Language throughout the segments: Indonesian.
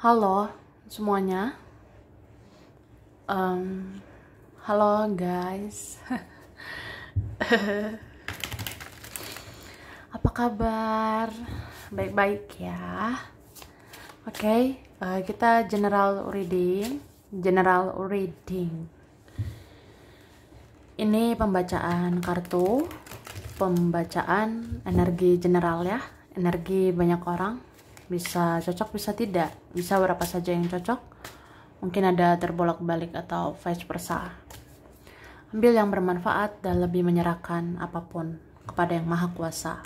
Halo semuanya. Em, Halo guys. Apa kabar? Baik-baik ya. Oke, kita general reading. Ini pembacaan kartu, pembacaan energi general ya. Energi banyak orang. Bisa cocok, bisa tidak. Bisa berapa saja yang cocok. Mungkin ada terbolak-balik atau vice versa. Ambil yang bermanfaat dan lebih menyerahkan apapun kepada Yang Maha Kuasa.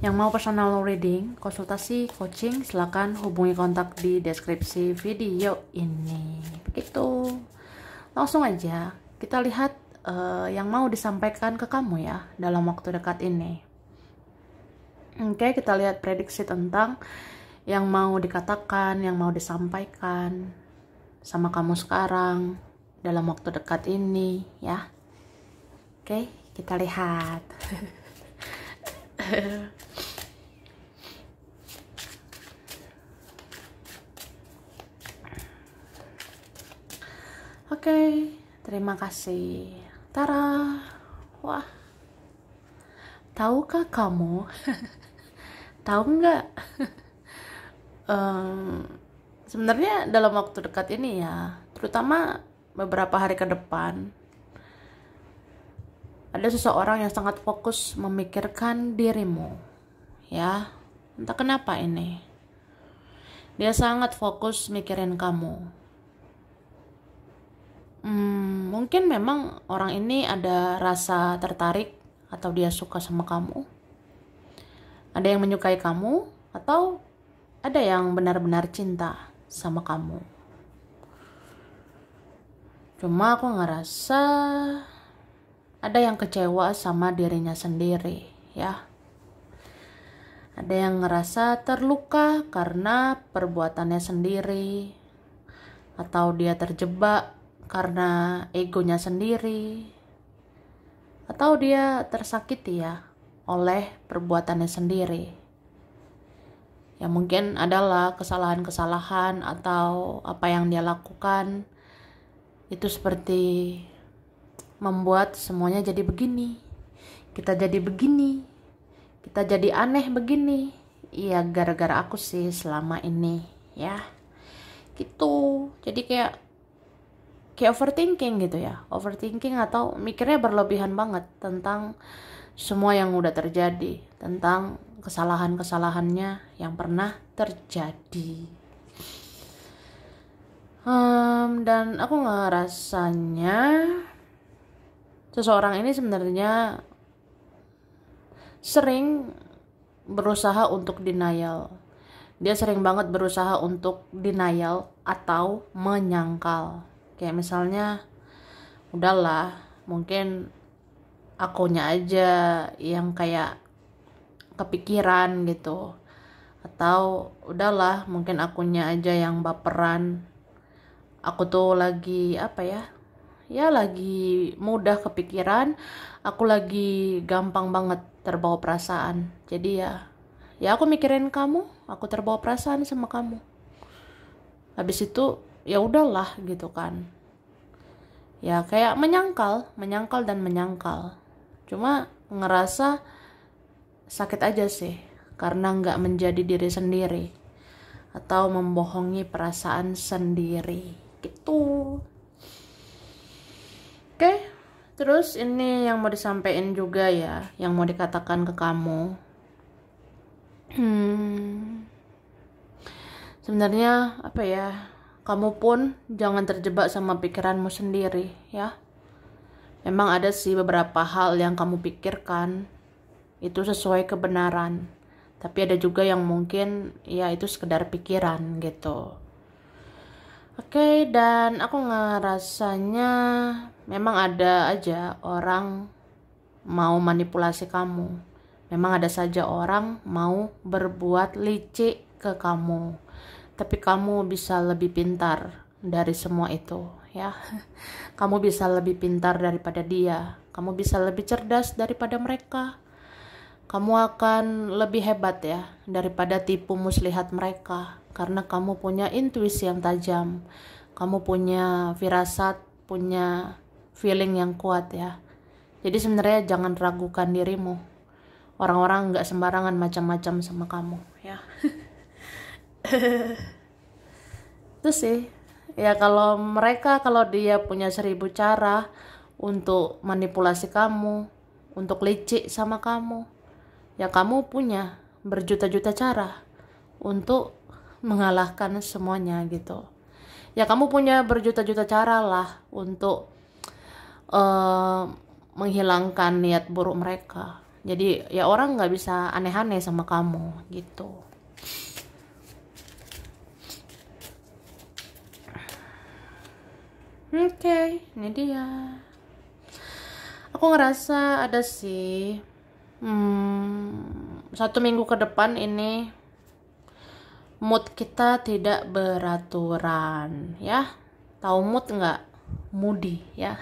Yang mau personal reading, konsultasi, coaching, silakan hubungi kontak di deskripsi video ini. Begitu. Langsung aja kita lihat yang mau disampaikan ke kamu ya dalam waktu dekat ini. Oke, kita lihat prediksi tentang yang mau dikatakan, yang mau disampaikan sama kamu sekarang dalam waktu dekat ini ya. Oke, kita lihat. Oke, terima kasih. Tara. Wah. Tahukah kamu? Tahu nggak? Sebenarnya dalam waktu dekat ini ya, terutama beberapa hari ke depan, ada seseorang yang sangat fokus memikirkan dirimu ya. Entah kenapa ini, dia sangat fokus mikirin kamu. Mungkin memang orang ini ada rasa tertarik atau dia suka sama kamu, ada yang menyukai kamu, atau ada yang benar-benar cinta sama kamu. Cuma aku ngerasa ada yang kecewa sama dirinya sendiri ya. Ada yang ngerasa terluka karena perbuatannya sendiri, atau dia terjebak karena egonya sendiri, atau dia tersakiti ya oleh perbuatannya sendiri. Ya mungkin adalah kesalahan-kesalahan atau apa yang dia lakukan itu seperti membuat semuanya jadi begini. Kita jadi begini. Kita jadi aneh begini. Iya, gara-gara aku sih selama ini ya. Gitu. Jadi kayak overthinking gitu ya. Overthinking atau mikirnya berlebihan banget tentang semua yang udah terjadi, tentang kesalahan-kesalahannya yang pernah terjadi. Dan aku ngerasanya seseorang ini sebenarnya sering berusaha untuk denial. Dia sering banget berusaha untuk denial atau menyangkal. Kayak misalnya, udahlah, mungkin akunya aja yang kayak kepikiran gitu, atau udahlah mungkin akunya aja yang baperan, aku tuh lagi lagi mudah kepikiran, aku lagi gampang banget terbawa perasaan, jadi ya aku mikirin kamu, aku terbawa perasaan sama kamu, habis itu ya udahlah gitu kan. Ya kayak menyangkal dan menyangkal. Cuma ngerasa sakit aja sih, karena nggak menjadi diri sendiri atau membohongi perasaan sendiri gitu. Oke, terus ini yang mau disampaikan juga ya, yang mau dikatakan ke kamu. Sebenarnya apa ya, kamu pun jangan terjebak sama pikiranmu sendiri ya. Memang ada sih beberapa hal yang kamu pikirkan itu sesuai kebenaran, tapi ada juga yang mungkin ya itu sekedar pikiran gitu. Oke, dan aku ngerasanya memang ada aja orang mau manipulasi kamu. Memang ada saja orang mau berbuat licik ke kamu. Tapi kamu bisa lebih pintar dari semua itu ya. Kamu bisa lebih pintar daripada dia. Kamu bisa lebih cerdas daripada mereka. kamu akan lebih hebat ya daripada tipu muslihat mereka, karena kamu punya intuisi yang tajam, kamu punya firasat, punya feeling yang kuat ya. Jadi sebenarnya jangan ragukan dirimu. Orang-orang nggak sembarangan macam-macam sama kamu ya. Itu sih ya, kalau dia punya 1000 cara untuk manipulasi kamu, untuk licik sama kamu, ya kamu punya berjuta-juta cara untuk mengalahkan semuanya gitu. Ya kamu punya berjuta-juta cara lah untuk menghilangkan niat buruk mereka. Jadi ya orang nggak bisa aneh-aneh sama kamu gitu. Oke, ini dia. Aku ngerasa ada sih 1 minggu ke depan ini mood kita tidak beraturan ya. Tahu mood nggak? Moody ya.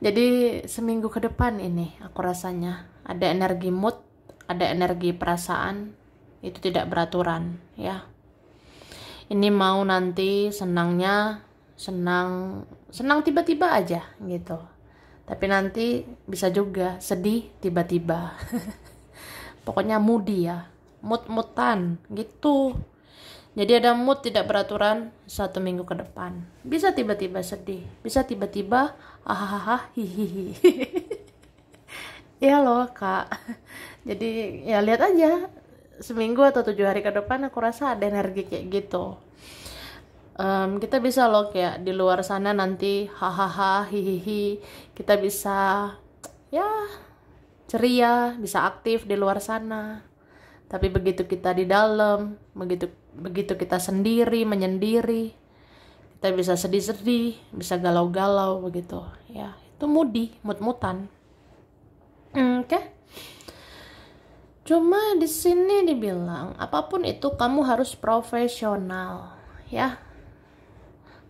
Jadi seminggu ke depan ini aku rasanya ada energi mood, ada energi perasaan itu tidak beraturan ya. Ini mau nanti senang tiba-tiba aja gitu. Tapi nanti bisa juga sedih tiba-tiba. Pokoknya moody ya, mood-moodan gitu. Jadi ada mood tidak beraturan 1 minggu ke depan. Bisa tiba-tiba sedih, bisa tiba-tiba hahaha hihihi. Ya loh kak. Jadi ya lihat aja seminggu atau 7 hari ke depan aku rasa ada energi kayak gitu. Kita bisa loh kayak di luar sana nanti hahaha hihihi, kita bisa ya ceria, bisa aktif di luar sana. Tapi begitu kita di dalam, begitu kita sendiri, menyendiri, kita bisa sedih-sedih, bisa galau-galau begitu. Ya, itu moody, mood-moodan. Oke. Cuma di sini dibilang apapun itu kamu harus profesional, ya.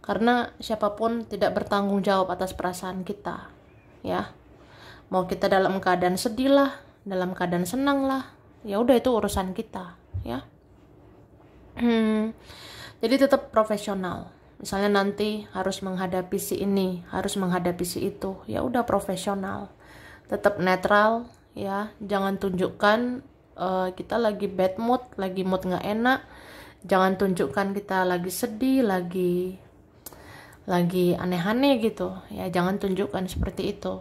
Karena siapapun tidak bertanggung jawab atas perasaan kita, ya. Mau kita dalam keadaan sedih lah, dalam keadaan senang lah, ya udah itu urusan kita ya. Jadi tetap profesional. Misalnya nanti harus menghadapi si ini, harus menghadapi si itu, ya udah profesional, tetap netral ya. Jangan tunjukkan kita lagi bad mood, lagi mood nggak enak. Jangan tunjukkan kita lagi sedih, lagi aneh-aneh gitu ya. Jangan tunjukkan seperti itu.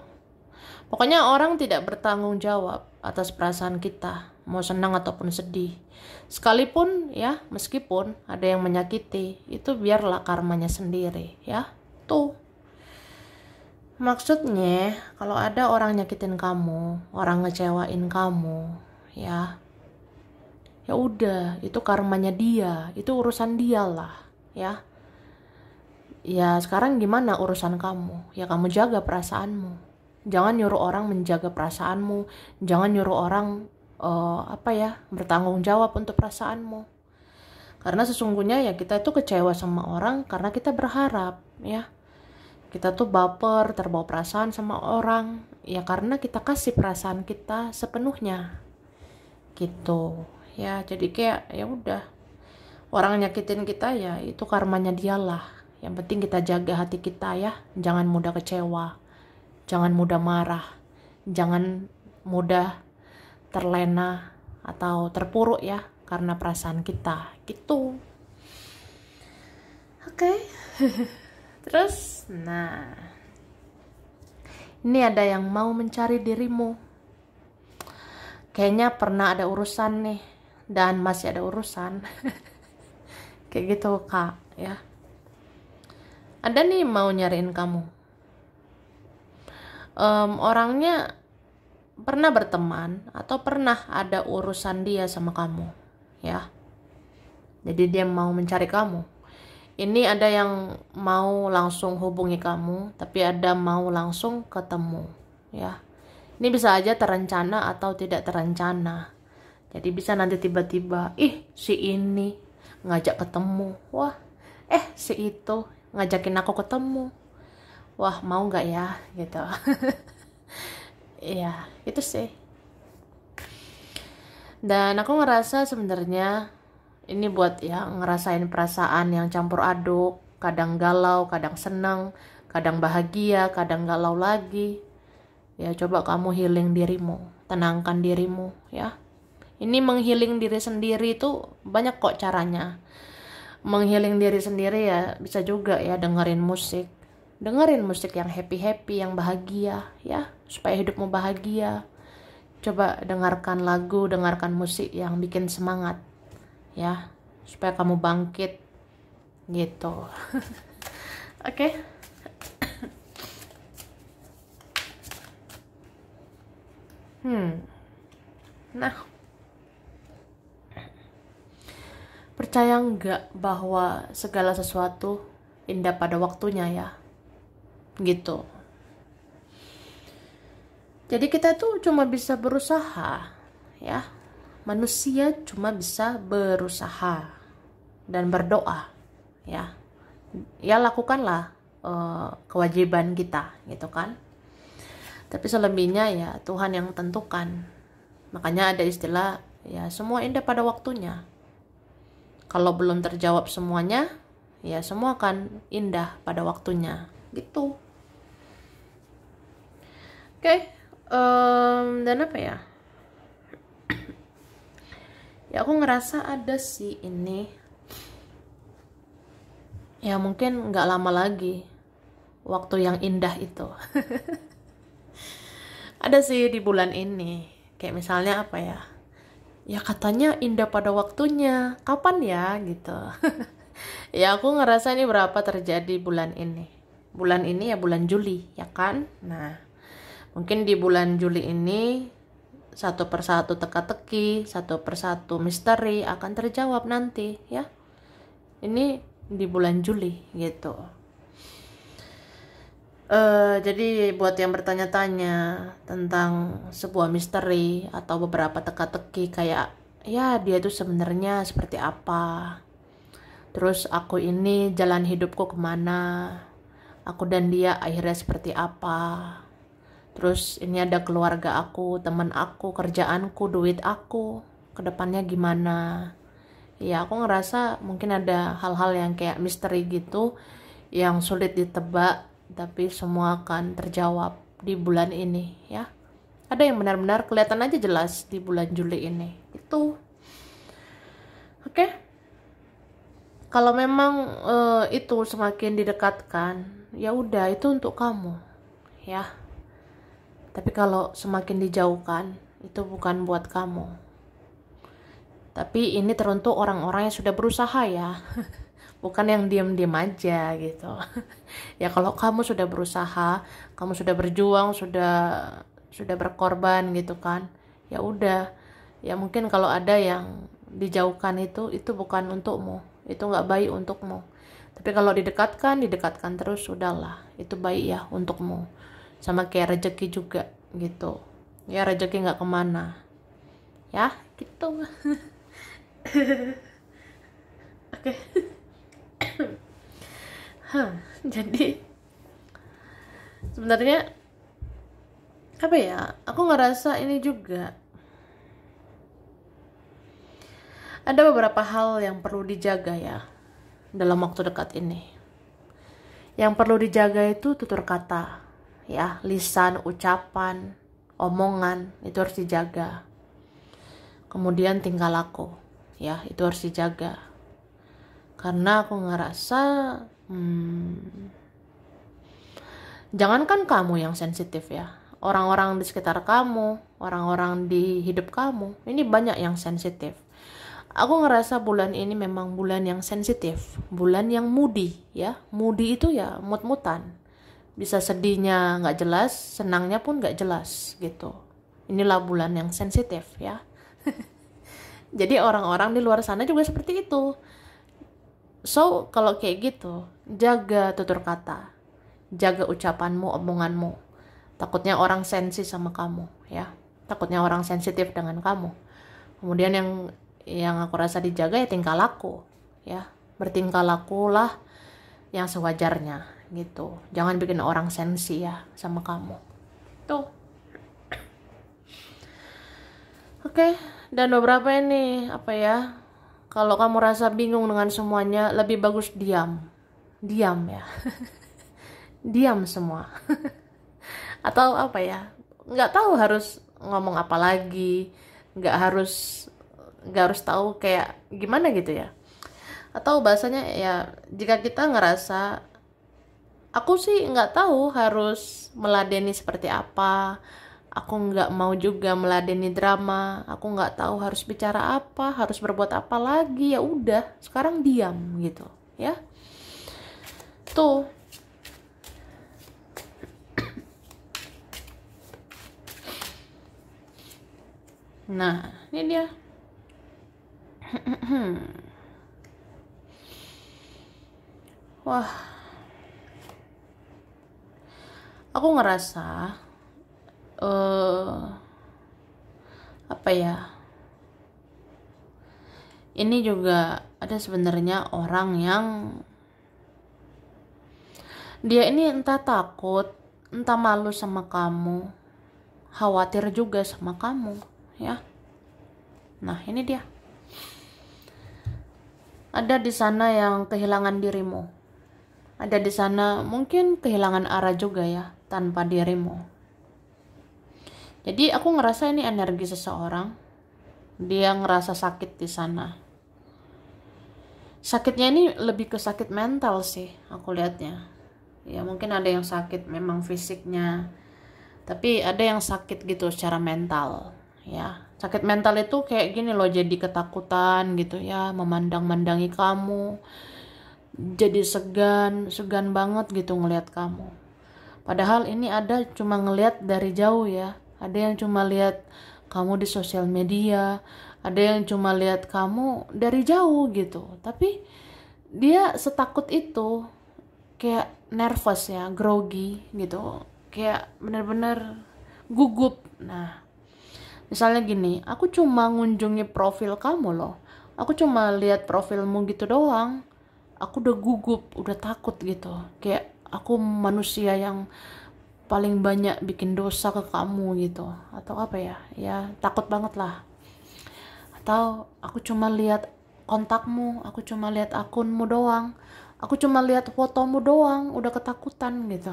Pokoknya orang tidak bertanggung jawab atas perasaan kita, mau senang ataupun sedih. Sekalipun ya, meskipun ada yang menyakiti, itu biarlah karmanya sendiri ya. Tuh. Maksudnya, kalau ada orang nyakitin kamu, orang ngecewain kamu, ya udah, itu karmanya dia, itu urusan dia lah, ya. Ya, sekarang gimana urusan kamu? Ya kamu jaga perasaanmu. Jangan nyuruh orang menjaga perasaanmu. Jangan nyuruh orang bertanggung jawab untuk perasaanmu. Karena sesungguhnya ya kita itu kecewa sama orang karena kita berharap ya. Kita tuh baper, terbawa perasaan sama orang ya karena kita kasih perasaan kita sepenuhnya. Gitu. Ya, jadi kayak ya udah. Orang nyakitin kita ya itu karmanya dialah. Yang penting kita jaga hati kita ya. Jangan mudah kecewa. Jangan mudah marah, jangan mudah terlena atau terpuruk ya karena perasaan kita gitu. Oke. Terus, nah ini ada yang mau mencari dirimu. Kayaknya pernah ada urusan nih dan masih ada urusan. Kayak gitu kak ya. Ada nih mau nyariin kamu. Orangnya pernah berteman atau pernah ada urusan dia sama kamu ya. Jadi dia mau mencari kamu. Ini ada yang mau langsung hubungi kamu, tapi ada mau langsung ketemu ya. Ini bisa aja terencana atau tidak terencana. Jadi bisa nanti tiba-tiba si ini ngajak ketemu, wah si itu ngajakin aku ketemu, wah mau nggak ya gitu. Iya itu sih. Dan aku ngerasa sebenarnya ini buat ya ngerasain perasaan yang campur aduk, kadang galau, kadang senang, kadang bahagia, kadang galau lagi. Ya coba kamu healing dirimu, tenangkan dirimu ya. Ini menghealing diri sendiri itu banyak kok caranya. Menghealing diri sendiri ya bisa juga ya dengerin musik. Dengerin musik yang happy-happy, yang bahagia ya, supaya hidupmu bahagia. Coba dengarkan lagu, dengarkan musik yang bikin semangat ya, supaya kamu bangkit gitu. Oke. Nah, percaya nggak bahwa segala sesuatu indah pada waktunya ya, gitu. Jadi kita tuh cuma bisa berusaha ya, manusia cuma bisa berusaha dan berdoa ya. Ya lakukanlah kewajiban kita gitu kan. Tapi selebihnya ya Tuhan yang tentukan. Makanya ada istilah ya semua indah pada waktunya. Kalau belum terjawab semuanya, ya semua akan indah pada waktunya gitu. Oke. Dan apa ya? Ya aku ngerasa ada sih ini. Ya mungkin nggak lama lagi waktu yang indah itu. Ada sih di bulan ini. Kayak misalnya apa ya? Ya katanya indah pada waktunya. Kapan ya gitu. Ya aku ngerasa ini berapa terjadi bulan ini. Bulan ini ya bulan Juli ya kan. Nah mungkin di bulan Juli ini satu persatu teka-teki, satu persatu misteri akan terjawab nanti ya. Ini di bulan Juli gitu. Jadi buat yang bertanya-tanya tentang sebuah misteri atau beberapa teka-teki kayak ya dia tuh sebenarnya seperti apa, terus aku ini jalan hidupku kemana, aku dan dia akhirnya seperti apa, terus ini ada keluarga aku, teman aku, kerjaanku, duit aku, kedepannya gimana. Ya aku ngerasa mungkin ada hal-hal yang kayak misteri gitu yang sulit ditebak, tapi semua akan terjawab di bulan ini ya. Ada yang benar-benar kelihatan aja jelas di bulan Juli ini itu. Oke. Kalau memang itu semakin didekatkan, ya udah itu untuk kamu ya. Tapi kalau semakin dijauhkan, itu bukan buat kamu. Tapi ini teruntuk orang-orang yang sudah berusaha ya. Bukan yang diam-diam aja gitu. Ya kalau kamu sudah berusaha, kamu sudah berjuang, sudah berkorban gitu kan. Ya udah. Ya mungkin kalau ada yang dijauhkan itu bukan untukmu. Itu nggak baik untukmu. Tapi kalau didekatkan terus sudahlah. Itu baik ya untukmu. Sama kayak rezeki juga gitu. Ya rezeki nggak kemana. Ya gitu. Oke. Jadi sebenarnya apa ya, aku ngerasa ini juga ada beberapa hal yang perlu dijaga ya dalam waktu dekat ini. Yang perlu dijaga itu tutur kata ya, lisan, ucapan, omongan itu harus dijaga. Kemudian tingkah laku ya itu harus dijaga. Karena aku ngerasa jangankan kamu yang sensitif ya, orang-orang di sekitar kamu, orang-orang di hidup kamu, ini banyak yang sensitif. Aku ngerasa bulan ini memang bulan yang sensitif, bulan yang moody ya. Moody itu ya mut-mutan, bisa sedihnya nggak jelas, senangnya pun nggak jelas gitu. Inilah bulan yang sensitif ya. Jadi orang-orang di luar sana juga seperti itu. So, kalau kayak gitu, jaga tutur kata, jaga ucapanmu, omonganmu. Takutnya orang sensi sama kamu, ya. Takutnya orang sensitif dengan kamu. Kemudian yang aku rasa dijaga ya tingkah laku, ya. Bertingkah lakulah yang sewajarnya, gitu. Jangan bikin orang sensi ya sama kamu. Tuh. Oke, Dan beberapa ini apa ya, kalau kamu rasa bingung dengan semuanya, lebih bagus diam. Diam ya. Diam semua. Atau apa ya, nggak tahu harus ngomong apa lagi, nggak harus nggak harus tahu kayak gimana gitu ya. Atau bahasanya ya, jika kita ngerasa aku sih nggak tahu harus meladeni seperti apa, aku nggak mau juga meladeni drama, aku nggak tahu harus bicara apa, harus berbuat apa lagi, ya udah sekarang diam gitu ya. Tuh. Nah, ini dia. Wah, aku ngerasa eh apa ya? Ini juga ada sebenarnya orang yang dia ini entah takut, entah malu sama kamu, khawatir juga sama kamu, ya. Nah, ini dia. Ada di sana yang kehilangan dirimu. Ada di sana mungkin kehilangan arah juga ya, tanpa dirimu. Jadi aku ngerasa ini energi seseorang. Dia ngerasa sakit di sana. Sakitnya ini lebih ke sakit mental sih, aku lihatnya. Ya mungkin ada yang sakit memang fisiknya, tapi ada yang sakit gitu secara mental. Ya, sakit mental itu kayak gini loh, jadi ketakutan gitu ya, memandang-mandangi kamu, jadi segan banget gitu ngelihat kamu. Padahal ini ada cuma ngelihat dari jauh ya, ada yang cuma lihat kamu di sosial media, ada yang cuma lihat kamu dari jauh gitu, tapi dia setakut itu, kayak nervous ya, grogi gitu, kayak bener-bener gugup. Nah, misalnya gini, aku cuma ngunjungi profil kamu loh, aku cuma lihat profilmu gitu doang, aku udah gugup, udah takut gitu, kayak aku manusia yang paling banyak bikin dosa ke kamu gitu, atau apa ya, ya takut banget lah. Atau aku cuma lihat kontakmu, aku cuma lihat akunmu doang, aku cuma lihat fotomu doang, udah ketakutan gitu.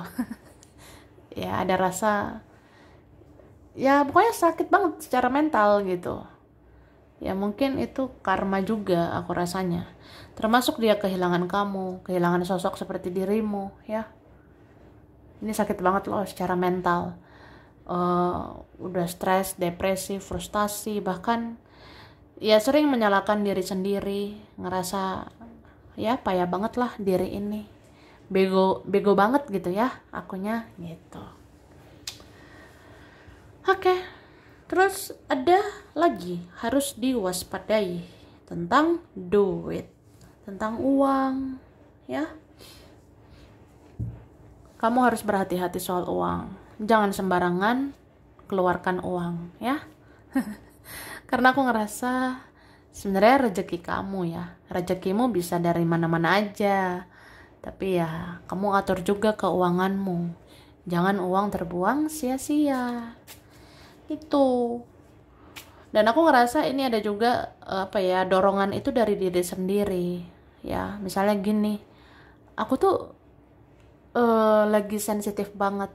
Ya ada rasa, ya pokoknya sakit banget secara mental gitu. Ya mungkin itu karma juga aku rasanya, termasuk dia kehilangan kamu, kehilangan sosok seperti dirimu ya. Ini sakit banget loh secara mental. Udah stres, depresi, frustasi, bahkan ya sering menyalahkan diri sendiri, ngerasa ya payah banget lah diri ini, bego banget gitu ya akunya gitu. Oke, terus ada lagi harus diwaspadai tentang duit, tentang uang ya. Kamu harus berhati-hati soal uang, jangan sembarangan keluarkan uang ya. Karena aku ngerasa sebenarnya rezeki kamu ya, rezekimu bisa dari mana-mana aja, tapi ya kamu atur juga keuanganmu, jangan uang terbuang sia-sia itu. Dan aku ngerasa ini ada juga apa ya, dorongan itu dari diri sendiri ya. Misalnya gini, aku tuh lagi sensitif banget,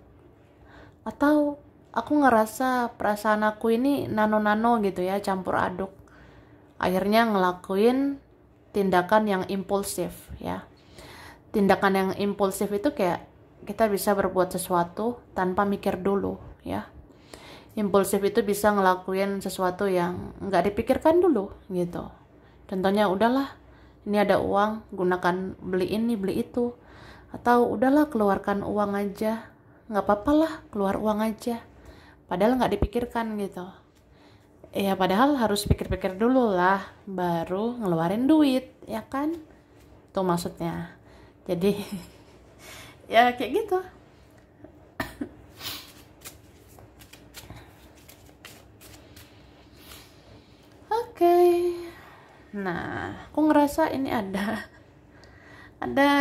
atau aku ngerasa perasaan aku ini nano-nano gitu ya, campur aduk, akhirnya ngelakuin tindakan yang impulsif ya. Tindakan yang impulsif itu kayak kita bisa berbuat sesuatu tanpa mikir dulu ya. Impulsif itu bisa ngelakuin sesuatu yang nggak dipikirkan dulu gitu. Contohnya, udahlah ini ada uang, gunakan beli ini beli itu, atau udahlah keluarkan uang aja, nggak apa-apa lah keluar uang aja, padahal nggak dipikirkan gitu ya. Padahal harus pikir-pikir dulu lah baru ngeluarin duit ya kan, tuh maksudnya. Jadi ya kayak gitu. Oke. Nah, aku ngerasa ini ada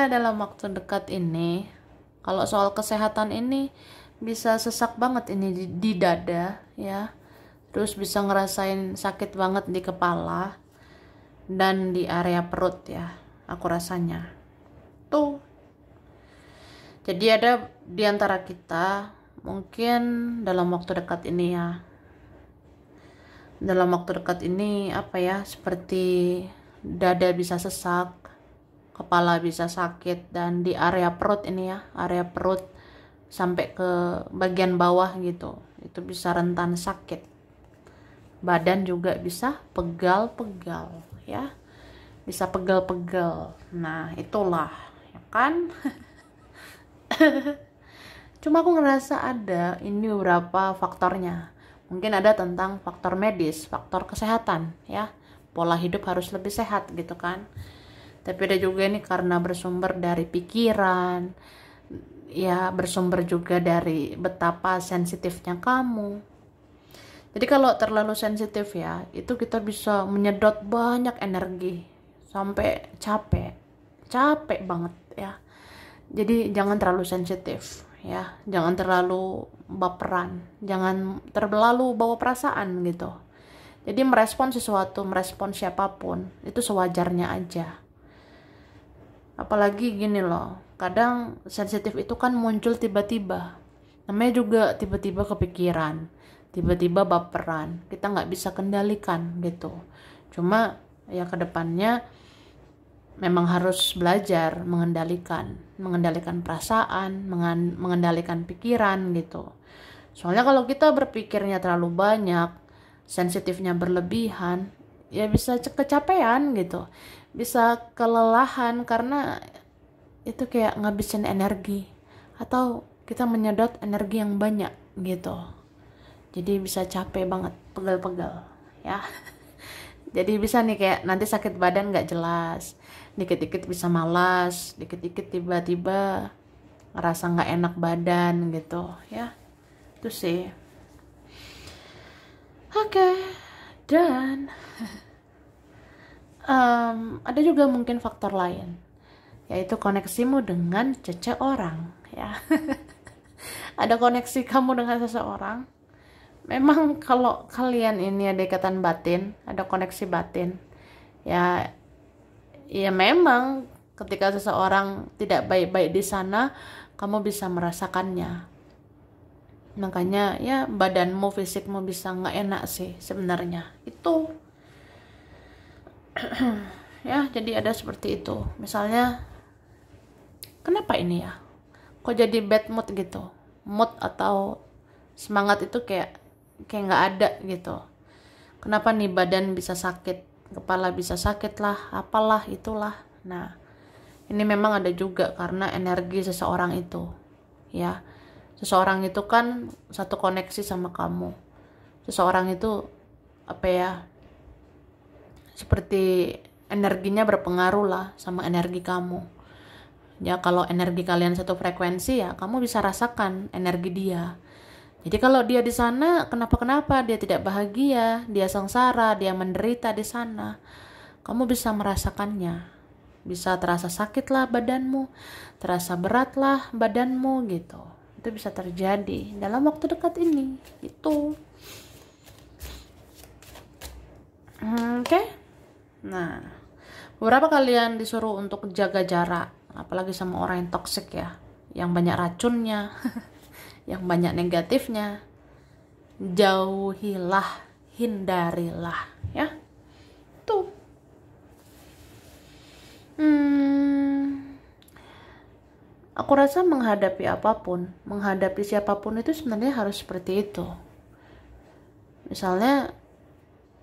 dalam waktu dekat ini, kalau soal kesehatan ini bisa sesak banget ini di dada ya. terus bisa ngerasain sakit banget di kepala dan di area perut ya, aku rasanya tuh. Jadi ada di antara kita mungkin dalam waktu dekat ini ya, apa ya, seperti dada bisa sesak, kepala bisa sakit, dan di area perut ini ya, area perut sampai ke bagian bawah gitu, itu bisa rentan sakit. Badan juga bisa pegal-pegal ya, bisa pegal-pegal. Nah itulah ya kan. Cuma aku ngerasa ada ini beberapa faktornya. Mungkin ada tentang faktor medis, faktor kesehatan ya, pola hidup harus lebih sehat gitu kan. Tapi ada juga ini karena bersumber dari pikiran ya, bersumber juga dari betapa sensitifnya kamu. Jadi kalau terlalu sensitif ya, itu kita bisa menyedot banyak energi sampai capek banget ya. Jadi jangan terlalu sensitif ya, jangan terlalu baperan, jangan terlalu bawa perasaan gitu. Jadi merespon sesuatu, merespon siapapun itu sewajarnya aja. Apalagi gini loh, kadang sensitif itu kan muncul tiba-tiba, namanya juga tiba-tiba kepikiran, tiba-tiba baperan, kita nggak bisa kendalikan gitu. Cuma ya kedepannya memang harus belajar mengendalikan perasaan, mengendalikan pikiran gitu. Soalnya kalau kita berpikirnya terlalu banyak, sensitifnya berlebihan, ya bisa kecapean gitu, bisa kelelahan karena itu kayak ngabisin energi, atau kita menyedot energi yang banyak gitu. Jadi bisa capek banget, pegal-pegal ya. Jadi bisa nih kayak nanti sakit badan gak jelas, dikit-dikit bisa malas, dikit-dikit tiba-tiba ngerasa gak enak badan gitu ya. Itu sih. Oke. Dan ada juga mungkin faktor lain, yaitu koneksimu dengan seseorang ya. Ada koneksi kamu dengan seseorang. Memang kalau kalian ini ada ikatan batin, ada koneksi batin ya, ya memang ketika seseorang tidak baik-baik di sana, kamu bisa merasakannya. Makanya ya badanmu, fisikmu bisa nggak enak sih sebenarnya itu. Ya jadi ada seperti itu. Misalnya kenapa ini ya, kok jadi bad mood gitu, mood atau semangat itu kayak nggak ada gitu. Kenapa nih badan bisa sakit, kepala bisa sakit lah, apalah itulah. Nah ini memang ada juga karena energi seseorang itu ya. Seseorang itu kan satu koneksi sama kamu. Seseorang itu apa ya, seperti energinya berpengaruh lah sama energi kamu ya. Kalau energi kalian satu frekuensi ya, kamu bisa rasakan energi dia. Jadi kalau dia di sana kenapa dia tidak bahagia, dia sengsara, dia menderita di sana, kamu bisa merasakannya. Bisa terasa sakit lah badanmu, terasa berat lah badanmu gitu. Itu bisa terjadi dalam waktu dekat ini itu. Oke. Nah, beberapa kalian disuruh untuk jaga jarak, apalagi sama orang yang toksik ya, yang banyak racunnya, yang banyak negatifnya. Jauhilah, hindarilah ya. Tuh. Aku rasa menghadapi apapun, menghadapi siapapun itu sebenarnya harus seperti itu. Misalnya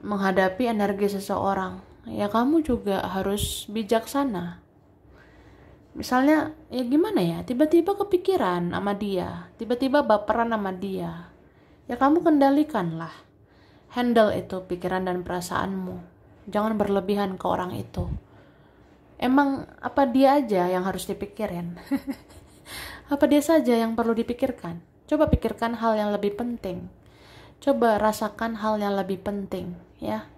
menghadapi energi seseorang, ya kamu juga harus bijaksana. Misalnya ya gimana ya, tiba-tiba kepikiran sama dia, tiba-tiba baperan sama dia, ya kamu kendalikanlah, handle itu pikiran dan perasaanmu. Jangan berlebihan ke orang itu. Emang apa dia aja yang harus dipikirin? Apa dia saja yang perlu dipikirkan? Coba pikirkan hal yang lebih penting. Coba rasakan hal yang lebih penting ya.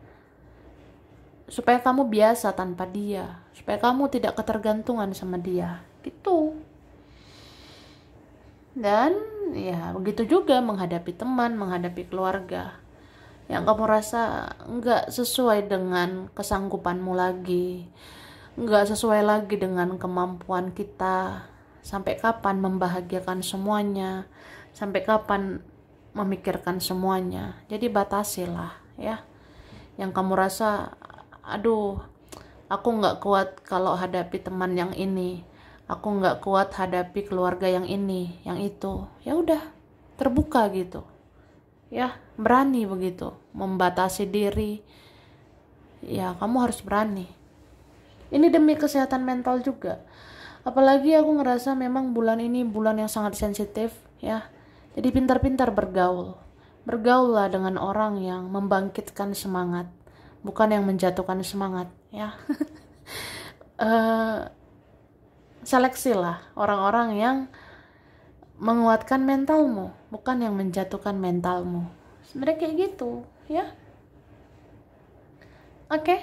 Supaya kamu biasa tanpa dia, supaya kamu tidak ketergantungan sama dia gitu. Dan ya begitu juga menghadapi teman, menghadapi keluarga. yang kamu rasa nggak sesuai dengan kesanggupanmu lagi, nggak sesuai lagi dengan kemampuan kita. Sampai kapan membahagiakan semuanya, sampai kapan memikirkan semuanya. Jadi batasilah ya. Yang kamu rasa, aduh, aku nggak kuat kalau hadapi teman yang ini, aku nggak kuat hadapi keluarga yang ini, yang itu. Ya udah, terbuka gitu ya, berani begitu membatasi diri. Ya kamu harus berani, ini demi kesehatan mental juga. Apalagi aku ngerasa memang bulan ini bulan yang sangat sensitif ya. Jadi pintar-pintar bergaullah dengan orang yang membangkitkan semangat, bukan yang menjatuhkan semangat ya. Seleksilah orang-orang yang menguatkan mentalmu, bukan yang menjatuhkan mentalmu. Sebenarnya kayak gitu ya. Oke.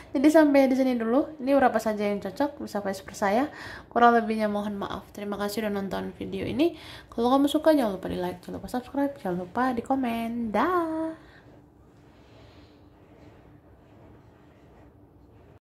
Jadi sampai di sini dulu. Ini berapa saja yang cocok bisa voice per saya. Kurang lebihnya mohon maaf. Terima kasih udah nonton video ini. Kalau kamu suka jangan lupa di like, jangan lupa subscribe, jangan lupa di komen. Dah.